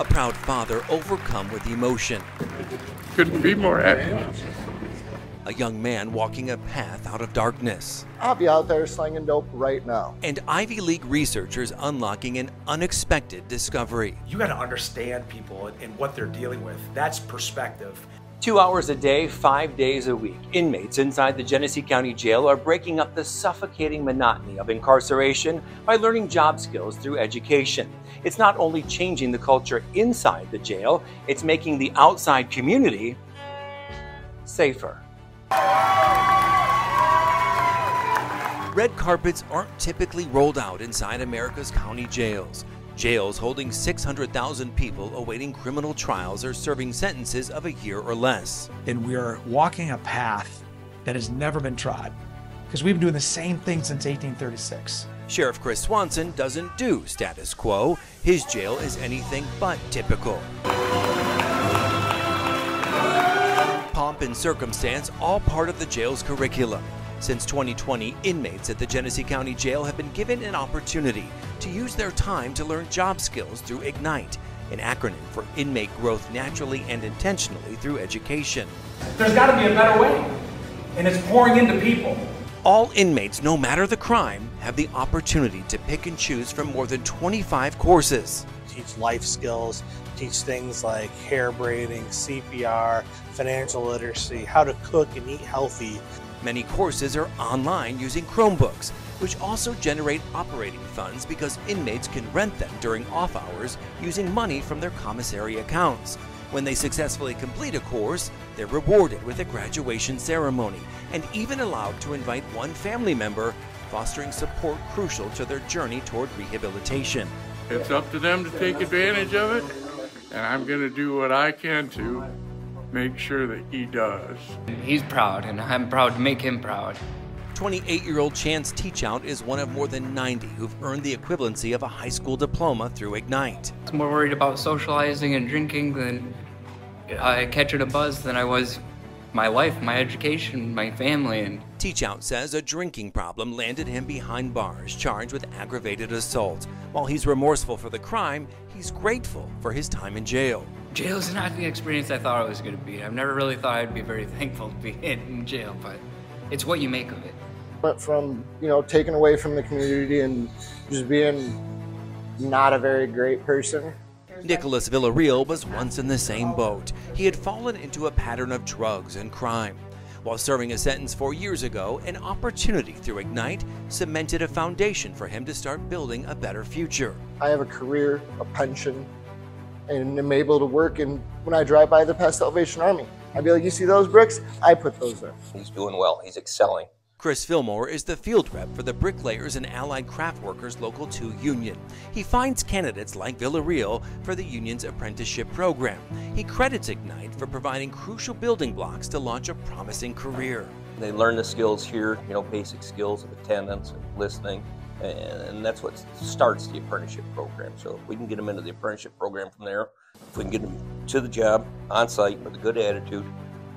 A proud father overcome with emotion. Couldn't be more happy. A young man walking a path out of darkness. I'll be out there slinging dope right now. And Ivy League researchers unlocking an unexpected discovery. You got to understand people and what they're dealing with. That's perspective. 2 hours a day, 5 days a week. Inmates inside the Genesee County Jail are breaking up the suffocating monotony of incarceration by learning job skills through education. It's not only changing the culture inside the jail, it's making the outside community safer. Red carpets aren't typically rolled out inside America's county jails. Jails holding 600,000 people awaiting criminal trials or serving sentences of a year or less. And we are walking a path that has never been trod, because we've been doing the same thing since 1836. Sheriff Chris Swanson doesn't do status quo. His jail is anything but typical. Pomp and circumstance, all part of the jail's curriculum. Since 2020, inmates at the Genesee County Jail have been given an opportunity to use their time to learn job skills through IGNITE, an acronym for Inmate Growth Naturally and Intentionally Through Education. There's got to be a better way, and it's pouring into people. All inmates, no matter the crime, have the opportunity to pick and choose from more than 25 courses. Teach life skills, teach things like hair braiding, CPR, financial literacy, how to cook and eat healthy. Many courses are online using Chromebooks, which also generate operating funds because inmates can rent them during off hours using money from their commissary accounts. When they successfully complete a course, they're rewarded with a graduation ceremony and even allowed to invite one family member, fostering support crucial to their journey toward rehabilitation. It's up to them to take advantage of it, and I'm going to do what I can to make sure that he does. He's proud, and I'm proud to make him proud. 28-year-old Chance Teachout is one of more than 90 who've earned the equivalency of a high school diploma through IGNITE. I was more worried about socializing and drinking than catching a buzz than I was my life, my education, my family. And Teachout says a drinking problem landed him behind bars, charged with aggravated assault. While he's remorseful for the crime, he's grateful for his time in jail. Jail is not the experience I thought it was going to be. I've never really thought I'd be very thankful to be in jail, but it's what you make of it. Went from, taken away from the community and just being not a very great person. Nicholas Villarreal was once in the same boat. He had fallen into a pattern of drugs and crime. While serving a sentence 4 years ago, an opportunity through IGNITE cemented a foundation for him to start building a better future. I have a career, a pension, and I'm able to work. And when I drive by the past Salvation Army, I'd be like, you see those bricks? I put those there. He's doing well. He's excelling. Chris Fillmore is the field rep for the Bricklayers and Allied Craft Workers Local 2 Union. He finds candidates like Villarreal for the union's apprenticeship program. He credits IGNITE for providing crucial building blocks to launch a promising career. They learn the skills here, basic skills of attendance and listening, and that's what starts the apprenticeship program. So if we can get them into the apprenticeship program from there, if we can get them to the job on site with a good attitude,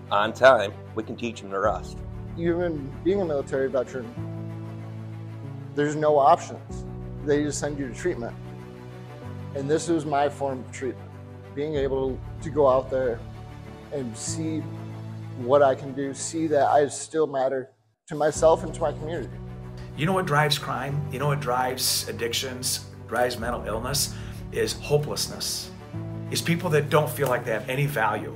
on time, we can teach them the rest. Even being a military veteran, there's no options. They just send you to treatment. And this was my form of treatment. Being able to go out there and see what I can do, see that I still matter to myself and to my community. You know what drives crime? You know what drives addictions, drives mental illness? Is hopelessness. Is people that don't feel like they have any value.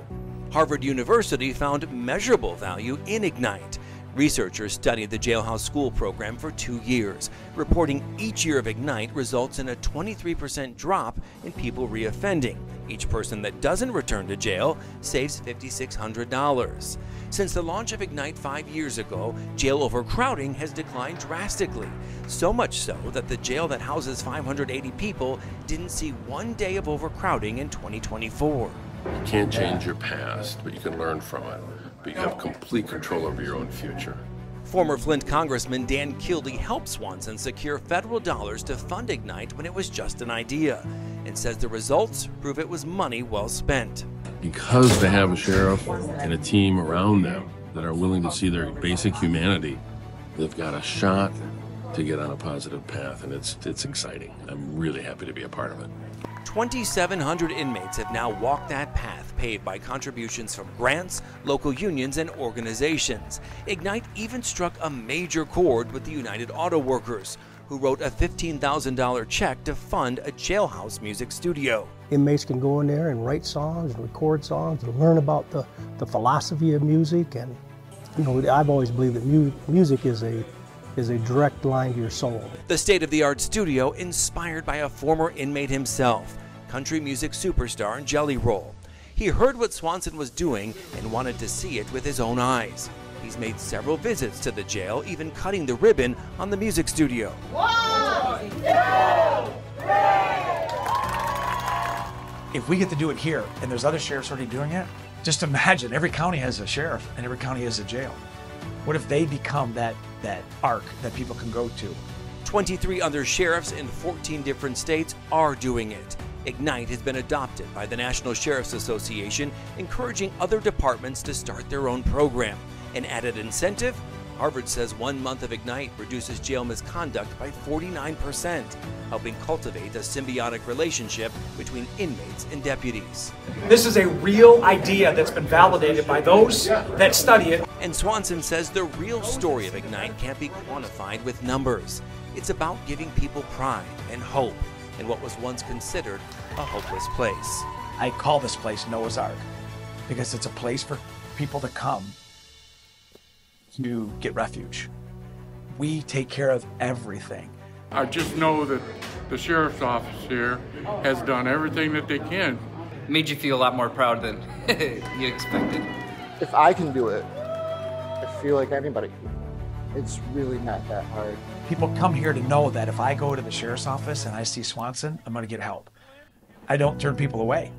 Harvard University found measurable value in IGNITE. Researchers studied the jailhouse school program for 2 years, reporting each year of IGNITE results in a 23% drop in people reoffending. Each person that doesn't return to jail saves $5,600. Since the launch of IGNITE 5 years ago, jail overcrowding has declined drastically, so much so that the jail that houses 580 people didn't see 1 day of overcrowding in 2024. You can't change your past, but you can learn from it. But you have complete control over your own future. Former Flint Congressman Dan Kildee helped Swanson secure federal dollars to fund IGNITE when it was just an idea, and says the results prove it was money well spent. Because they have a sheriff and a team around them that are willing to see their basic humanity, they've got a shot to get on a positive path, and it's exciting. I'm really happy to be a part of it. 2,700 inmates have now walked that path paid by contributions from grants, local unions, and organizations. Ignite even struck a major chord with the United Auto Workers, who wrote a $15,000 check to fund a jailhouse music studio. Inmates can go in there and write songs and record songs and learn about the philosophy of music. And you know, I've always believed that music is a direct line to your soul. The state-of-the-art studio inspired by a former inmate himself, country music superstar Jelly Roll. He heard what Swanson was doing and wanted to see it with his own eyes. He's made several visits to the jail, even cutting the ribbon on the music studio. 1, 2, 3. If we get to do it here, and there's other sheriffs already doing it, just imagine every county has a sheriff and every county has a jail. What if they become that arc that people can go to? 23 other sheriffs in 14 different states are doing it. Ignite has been adopted by the National Sheriff's Association, encouraging other departments to start their own program. An added incentive? Harvard says 1 month of Ignite reduces jail misconduct by 49%, helping cultivate a symbiotic relationship between inmates and deputies. This is a real idea that's been validated by those that study it. And Swanson says the real story of Ignite can't be quantified with numbers. It's about giving people pride and hope in what was once considered a hopeless place. I call this place Noah's Ark because it's a place for people to come to get refuge. We take care of everything. I just know that the sheriff's office here has done everything that they can. Made you feel a lot more proud than you expected. If I can do it, I feel like anybody can. It's really not that hard. People come here to know that if I go to the sheriff's office and I see Swanson, I'm going to get help. I don't turn people away.